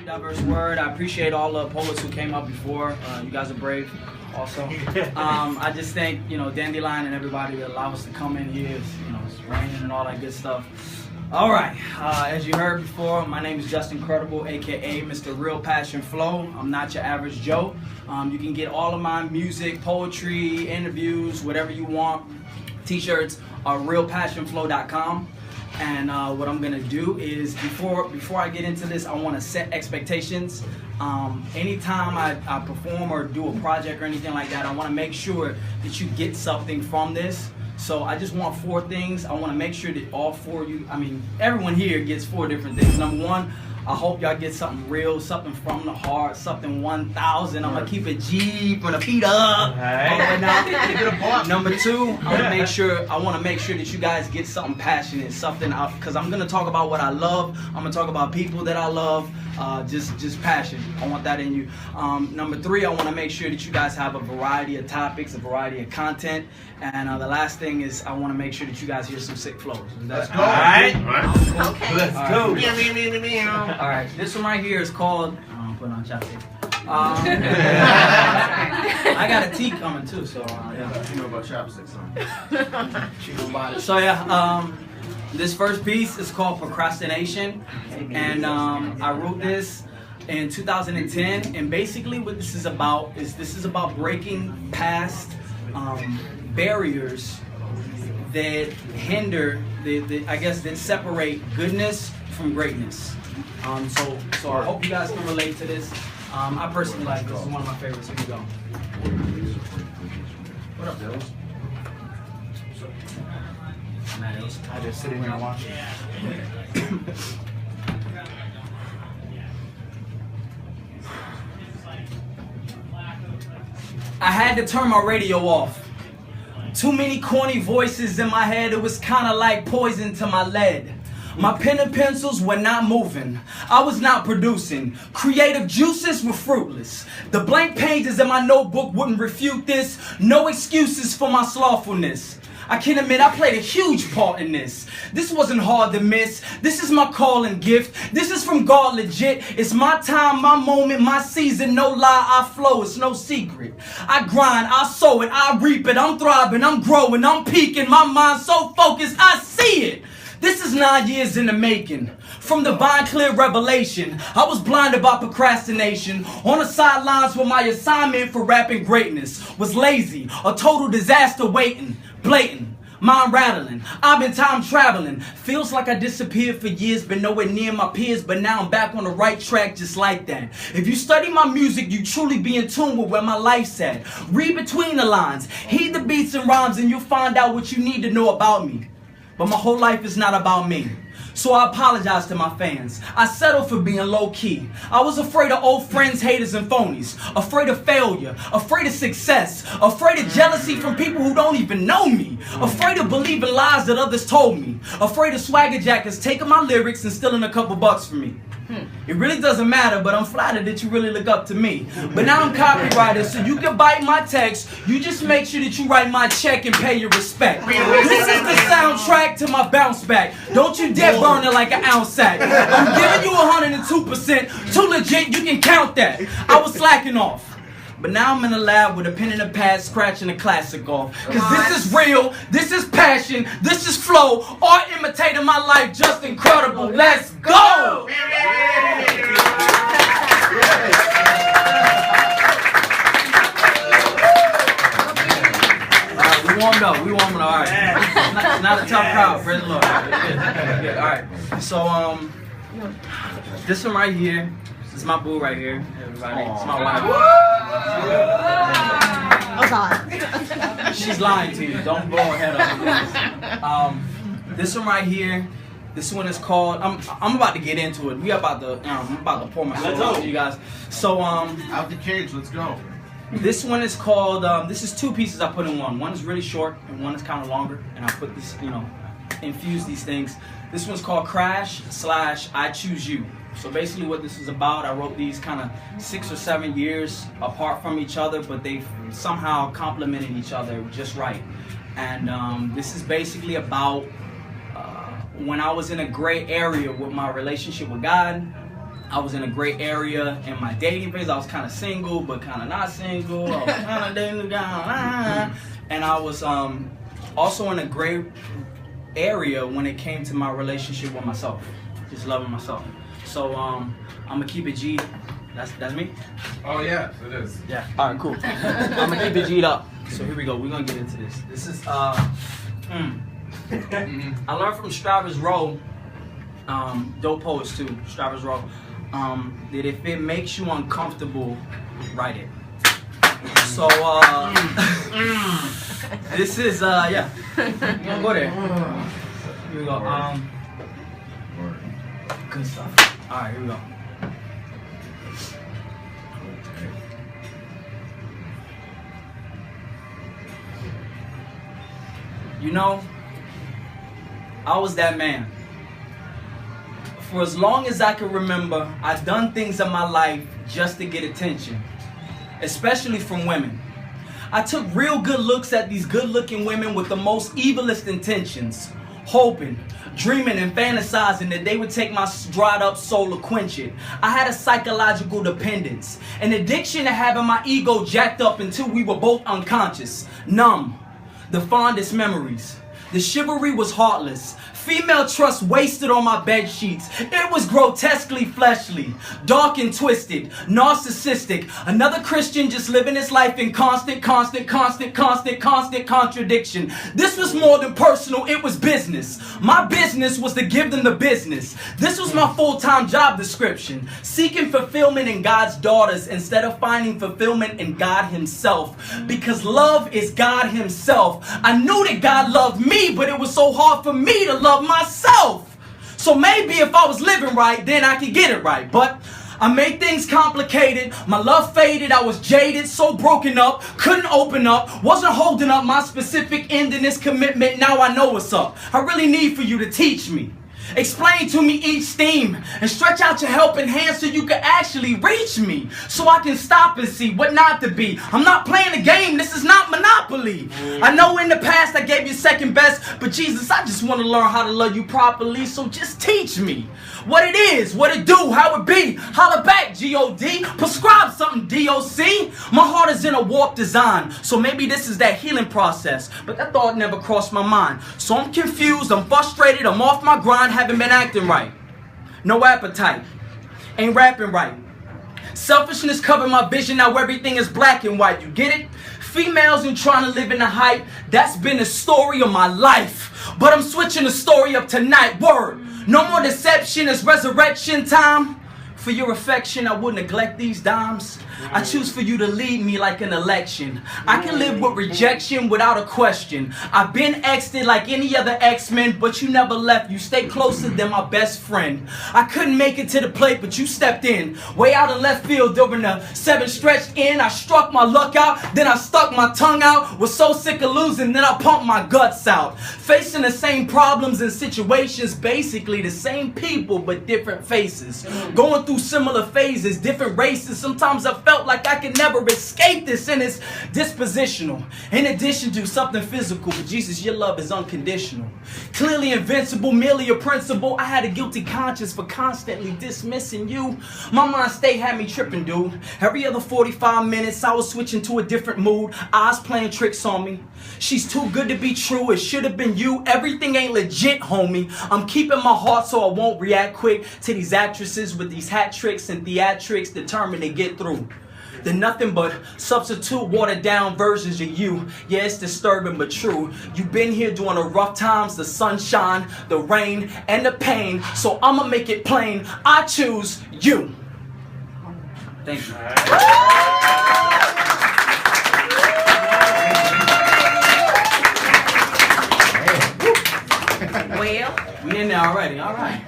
Diverse word. I appreciate all the poets who came up before. You guys are brave. Also, I just thank Dandelion and everybody that allowed us to come in here. It's raining and all that good stuff. All right, as you heard before, my name is JUSTINCREDIBLE, aka Mr. Real Passion Flow. I'm not your average Joe. You can get all of my music, poetry, interviews, whatever you want. T-shirts are realpassionflow.com. And what I'm gonna do is before I get into this, I want to set expectations. Anytime I perform or do a project or anything like that, I want to make sure that you get something from this. So I just want 4 things. I want to make sure that all 4 of you, everyone here gets 4 different things. Number 1, I hope y'all get something real, something from the heart, something 1,000. I'm gonna keep it G from the feet up. Right. Number 2, I want to make sure that you guys get something passionate, something because I'm gonna talk about what I love. I'm gonna talk about people that I love. Just passion. I want that in you. Number 3, I want to make sure that you guys have a variety of topics, a variety of content. And the last thing is I want to make sure that you guys hear some sick flows. Let's go. All right. Okay. Let's go. All right. This one right here is called. I'm putting on chapstick. I got a tea coming too, so You know about chopsticks, she know about it. So yeah. This first piece is called Procrastination, and I wrote this in 2010. And basically, what this is about breaking past barriers that hinder, that separate goodness from greatness. So I hope you guys can relate to this. I personally like this. It's one of my favorites. Here we go. What up, Bills? I just sitting here watching. I had to turn my radio off. Too many corny voices in my head, it was kinda like poison to my lead. My pen and pencils were not moving. I was not producing. Creative juices were fruitless. The blank pages in my notebook wouldn't refute this. No excuses for my slothfulness. I can admit I played a huge part in this. This wasn't hard to miss. This is my call and gift. This is from God legit. It's my time, my moment, my season. No lie, I flow. It's no secret. I grind, I sow it, I reap it. I'm thriving, I'm growing, I'm peaking. My mind so focused, I see it. This is 9 years in the making. From divine clear revelation, I was blinded by procrastination. On the sidelines where my assignment for rapping greatness was lazy, a total disaster waiting, blatant, mind rattling. I've been time traveling. Feels like I disappeared for years, been nowhere near my peers, but now I'm back on the right track just like that. If you study my music, you truly be in tune with where my life's at. Read between the lines, heed the beats and rhymes, and you'll find out what you need to know about me. But my whole life is not about me. So I apologize to my fans. I settled for being low-key. I was afraid of old friends, haters, and phonies. Afraid of failure. Afraid of success. Afraid of jealousy from people who don't even know me. Afraid of believing lies that others told me. Afraid of swagger jackets taking my lyrics and stealing a couple bucks from me. It really doesn't matter, but I'm flattered that you really look up to me. But now I'm copyrighted, so you can bite my text. You just make sure that you write my check and pay your respect. This is the soundtrack to my bounce back. Don't you dare burn it like an ounce sack. I'm giving you 102%. Too legit, you can count that. I was slacking off. But now I'm in the lab with a pen and a pad scratching a classic off. Cause this is real, this is passion, this is flow. Art imitating my life, just incredible. Let's go! We warmed up, all right. It's not a tough crowd, praise the Lord. Good. All right, so this one right here, this is my boo right here, everybody. It's my wife. She's lying to you. Don't blow her head up. This one right here. This one is called. I'm about to get into it. I'm about to pour my soul out to you guys. So out the cage. Let's go. This one is called. This is 2 pieces I put in one. One is really short and one is kind of longer. And I put this, infuse these things. This one's called Crash / I Choose You. So basically what this is about, I wrote these kind of 6 or 7 years apart from each other, but they somehow complemented each other just right. And this is basically about when I was in a gray area with my relationship with God, I was in a great area in my dating phase. I was kind of single, but kind of not single. I was kind of dating the guy. And I was also in a great area when it came to my relationship with myself. Just loving myself. So I'm going to keep it G. That's me? Oh, yeah, it is. Yeah. All right, cool. I'm going to keep it G'd up. So here we go. We're going to get into this. This is, I learned from Straver's Row, dope poets too, Straver's Row, that if it makes you uncomfortable, write it. So, this is, yeah. We're going to go there. Here we go. Good stuff. All right, here we go. You know, I was that man. For as long as I can remember, I've done things in my life just to get attention, especially from women. I took real good looks at these good-looking women with the most evilest intentions, hoping, dreaming, and fantasizing that they would take my dried-up soul to quench it. I had a psychological dependence, an addiction to having my ego jacked up until we were both unconscious, numb. The fondest memories. The chivalry was heartless. Female trust wasted on my bed sheets. It was grotesquely fleshly, dark and twisted, narcissistic. Another Christian just living his life in constant contradiction. This was more than personal, it was business. My business was to give them the business. This was my full-time job description. Seeking fulfillment in God's daughters instead of finding fulfillment in God himself. Because love is God himself. I knew that God loved me, but it was so hard for me to love myself. So maybe if I was living right, then I could get it right. But I made things complicated. My love faded. I was jaded, so broken up, couldn't open up, wasn't holding up my specific end in this commitment. Now I know what's up. I really need for you to teach me. Explain to me each theme and stretch out your helping hand so you can actually reach me, so I can stop and see what not to be. I'm not playing a game, this is not Monopoly. I know in the past I gave you second best, but Jesus, I just want to learn how to love you properly, so just teach me what it is, what it do, how it be. Holla back, G-O-D, prescribe something, D-O-C. My heart is in a warped design, so maybe this is that healing process, but that thought never crossed my mind. So I'm confused, I'm frustrated, I'm off my grind, haven't been acting right. No appetite, ain't rapping right. Selfishness covered my vision, now everything is black and white, you get it? Females and trying to live in the hype, that's been the story of my life. But I'm switching the story up tonight, word. No more deception, it's resurrection time. For your affection, I would neglect these dimes. I choose for you to lead me like an election. I can live with rejection without a question. I've been exited like any other X-Men, but you never left. You stay closer than my best friend. I couldn't make it to the plate, but you stepped in. Way out of left field during the 7 stretch in. I struck my luck out, then I stuck my tongue out. Was so sick of losing, then I pumped my guts out. Facing the same problems and situations, basically the same people, but different faces. Going through similar phases, different races. Sometimes I felt like I could never escape this, and it's dispositional. In addition to something physical, but Jesus, your love is unconditional. Clearly invincible, merely a principle. I had a guilty conscience for constantly dismissing you. My mind state had me tripping, dude. Every other 45 minutes, I was switching to a different mood. Eyes playing tricks on me. She's too good to be true. It should have been you. Everything ain't legit, homie. I'm keeping my heart so I won't react quick to these actresses with these hat tricks and theatrics determined to get through. They're nothing but substitute watered down versions of you. Yeah, it's disturbing but true. You've been here during the rough times, the sunshine, the rain, and the pain. So I'ma make it plain. I choose you. Thank you. Well, We in there already. All right.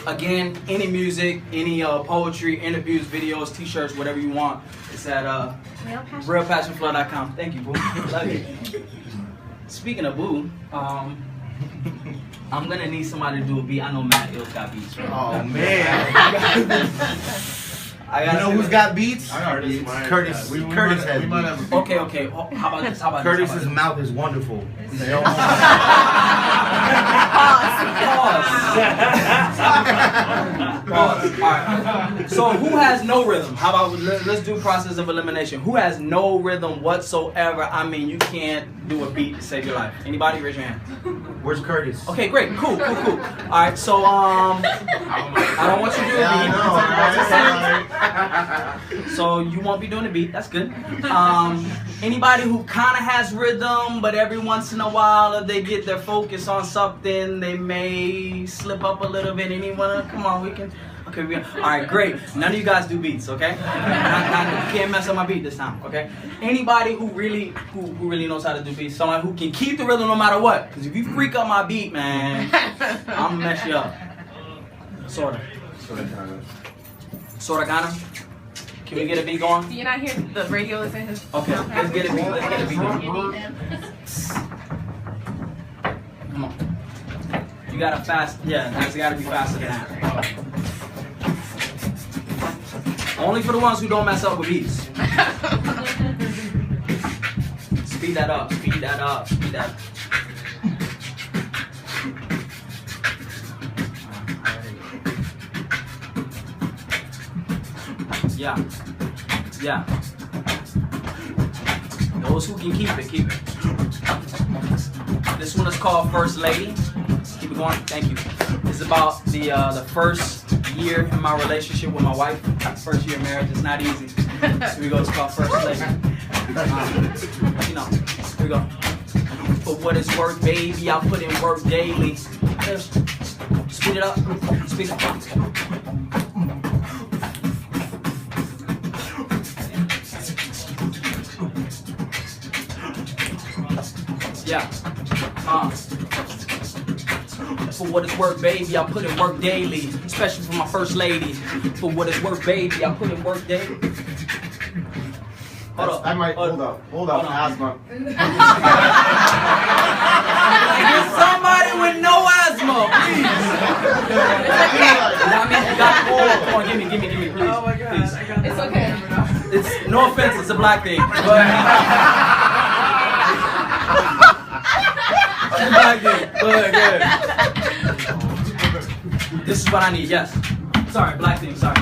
Again, any music, any poetry, interviews, videos, t-shirts, whatever you want, it's at realpassionflow.com. Thank you, boo. Love you. Speaking of boo, I'm gonna need somebody to do a beat. I know Matt Ill's got beats. Right? Oh, man. You know who's got beats? I got beats. Curtis. Curtis has beats. Okay. Oh, how about this? Curtis's mouth is wonderful. Pause. Alright. So who has no rhythm? How about let's do process of elimination. Who has no rhythm whatsoever? I mean, you can't do a beat to save your life. Anybody? Raise your hand. Where's Curtis? Okay, great. Cool. Alright, so I don't want you to do a beat. So you won't be doing a beat. That's good. Anybody who kind of has rhythm, but every once in a while, if they get their focus on something, they may slip up a little bit. Anyone? Come on, we can. Okay, all right, great. None of you guys do beats, okay? You can't mess up my beat this time, okay? Anybody who really knows how to do beats, someone who can keep the rhythm no matter what. Because if you freak up my beat, man, I'm gonna mess you up. Sorta, kinda. Can we get a beat going? Do you not hear the radio is in his? Okay, let's get a beat. Going. Come on. You gotta fast. Yeah, it's gotta be faster than that. Only for the ones who don't mess up with beats. Speed that up. Yeah. Those who can keep it. This one is called First Lady. Keep it going. Thank you. This is about the first year in my relationship with my wife. First year of marriage. It's not easy. So here we go. It's called First Lady. Here we go. For what it's worth, baby, I put in work daily. Speed it up. Yeah. For what it's worth, baby, I put in work daily, especially for my first lady. For what it's worth, baby, I put in work daily. Hold up. I might hold up. Asthma. Get somebody with no asthma, please. Come on, give me, please. Oh my God. Please. It's okay. It's no offense, it's a black thing. Good. This is what I need, yes. Sorry, black thing, sorry.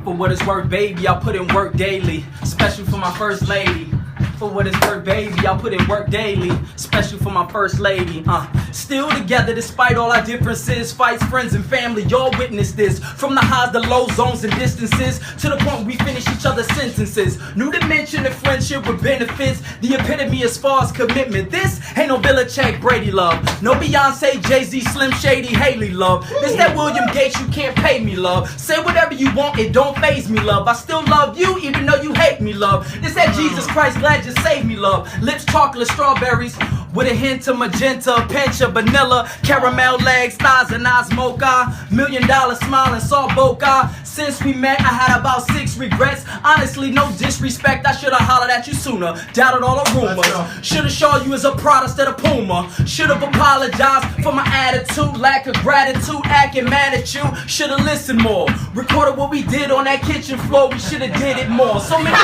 For what it's worth, baby, I put in work daily, especially for my first lady. For what it's worth, baby, I put in work daily, especially for my first lady. Still together despite all our differences, fights, friends, and family. Y'all witness this. From the highs, the low zones, and distances, to the point we finish each other's sentences. New dimension of friendship with benefits. The epitome as far as commitment. This ain't no Belichick Brady love. No Beyonce, Jay-Z, Slim Shady, Haley love. This that William Gates, you can't pay me love. Say whatever you want, it don't faze me love. I still love you even though you hate me love. This that Jesus Christ, glad you saved me love. Lips chocolate strawberries with a hint of magenta, a pinch of vanilla, caramel legs, thighs and eyes mocha, $1 million smile and salt boca. Since we met, I had about 6 regrets. Honestly, no disrespect, I should've hollered at you sooner. Doubted all the rumors. Should've showed you as a Prada instead of Puma. Should've apologized for my attitude, lack of gratitude, acting mad at you. Should've listened more. Recorded what we did on that kitchen floor. We should've did it more. So many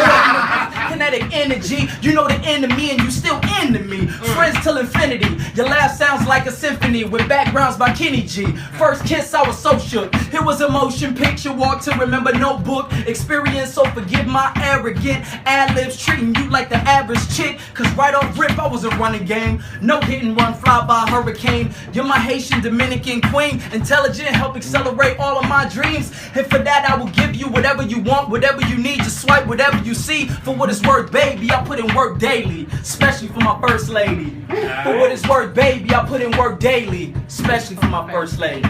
kinetic energy. You know the enemy and you still into me. Friends till infinity. Your laugh sounds like a symphony with backgrounds by Kenny G. First kiss, I was so shook. It was a motion picture, walk to remember, notebook experience. So forgive my arrogant ad-libs, treating you like the average chick. Cause right off rip, I was a running game. No hit and run, fly by a hurricane. You're my Haitian Dominican queen. Intelligent, help accelerate all of my dreams. And for that, I will give you whatever you want, whatever you need. Just swipe whatever you see. For what it's worth, baby, I put in work daily, especially for my first lady. For what it's worth, baby, I put in work daily, especially for my first lady.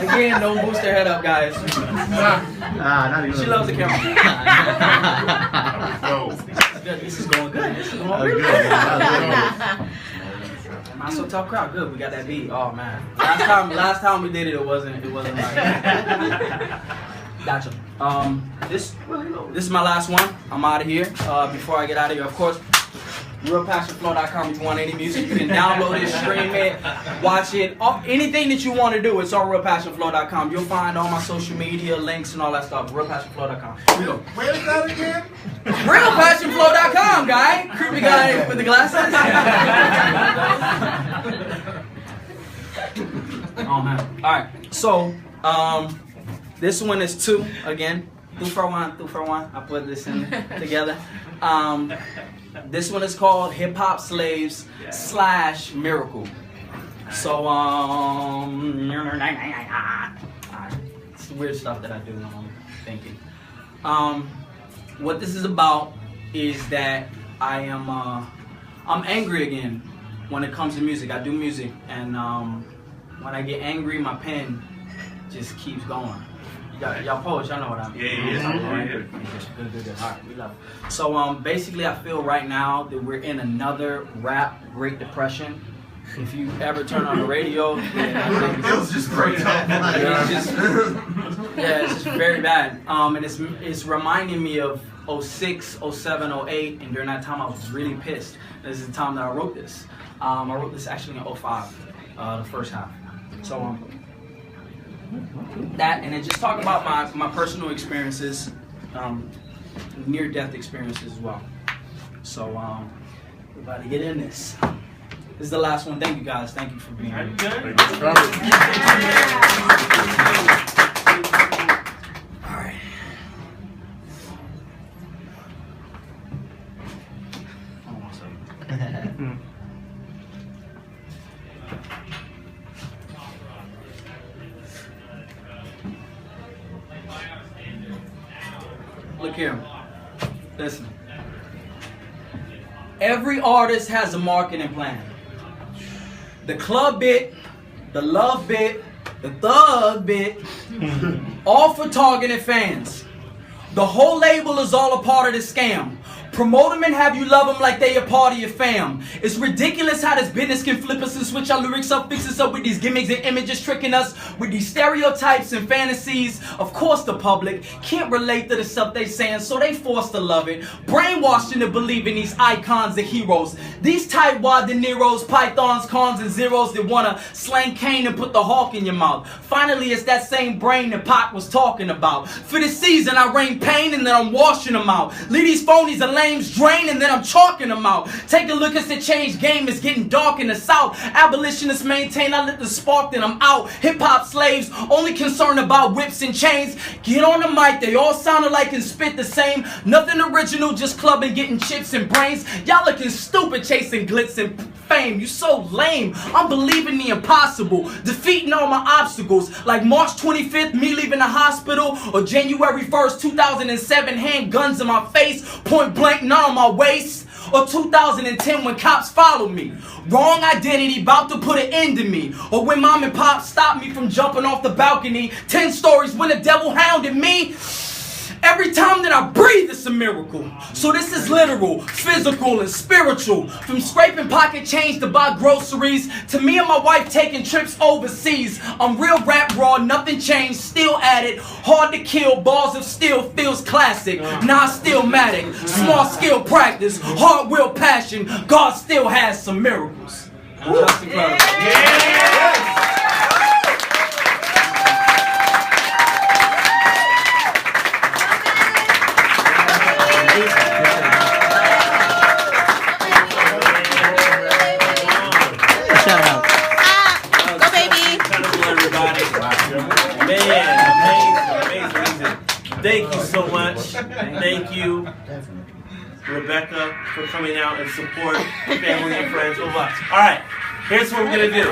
Again, don't boost their head up, guys. She loves the camera. Good. This is going good. This is going good. Not so tough crowd. Good. We got that beat. Oh man. Last time we did it, it wasn't right. Gotcha. This is my last one. I'm out of here. Before I get out of here, of course, RealPassionFlow.com. If you want any music, you can download it, stream it, watch it. Anything that you want to do, it's on RealPassionFlow.com. You'll find all my social media links and all that stuff. RealPassionFlow.com. Here we go. Where is that again? RealPassionFlow.com, guy. Creepy guy with the glasses. Oh man. All right. So, this one is 2 again. 2 for 1, 2 for 1. I put this in together. This one is called Hip Hop Slaves / Miracle. So, it's weird stuff that I do when I'm thinking. What this is about is that I'm angry again when it comes to music. I do music, and when I get angry, my pen just keeps going. Y'all poets, y'all know what I mean. Yeah. Good. All right, we love it. So basically, I feel right now that we're in another rap Great Depression. If you ever turn on the radio, It was just great. it's just very bad. And it's reminding me of 06, 07, 08, and during that time I was really pissed. This is the time that I wrote this. I wrote this actually in 05, the first half. So that, and it just talked about my personal experiences, near-death experiences as well. So we're about to get in this. This is the last one. Thank you guys. Thank you for being here. All right. Hold on a second. Look here. Listen. Every artist has a marketing plan. The club bit, the love bit, the thug bit, all for targeted fans. The whole label is all a part of the scam. Promote them and have you love them like they a part of your fam. It's ridiculous how this business can flip us and switch our lyrics up, fix us up with these gimmicks and images, tricking us with these stereotypes and fantasies. Of course the public can't relate to the stuff they saying, so they forced to love it. Brainwashed into believing these icons are heroes. These tightwad De Niro's, pythons, cons, and zeros that wanna slang Kane and put the hawk in your mouth. Finally, it's that same brain that Pac was talking about. For this season, I rain pain and then I'm washing them out. Leave these phonies and drain and then I'm chalking them out. Take a look at the change game, it's getting dark in the south. Abolitionists maintain I lit the spark, then I'm out. Hip-hop slaves only concerned about whips and chains. Get on the mic, they all sound alike and spit the same. Nothing original, just clubbing, getting chips and brains. Y'all looking stupid chasing glitz and fame. You so lame. I'm believing the impossible, defeating all my obstacles. Like March 25th, me leaving the hospital, or January 1st, 2007, handguns in my face, point blank, none on my waist, or 2010 when cops followed me. Wrong identity, about to put an end to me. Or when mom and pop stopped me from jumping off the balcony. 10 stories when the devil hounded me. Every time that I breathe, it's a miracle. So this is literal, physical, and spiritual. From scraping pocket change to buy groceries, to me and my wife taking trips overseas. I'm real rap raw, nothing changed, still at it. Hard to kill, balls of steel feels classic. Nah, still matic, small skill practice, hard will passion. God still has some miracles. Just incredible. Go, baby. Man, amazing. Thank you so much. Thank you, Rebecca, for coming out and support family and friends. All right, here's what we're gonna do.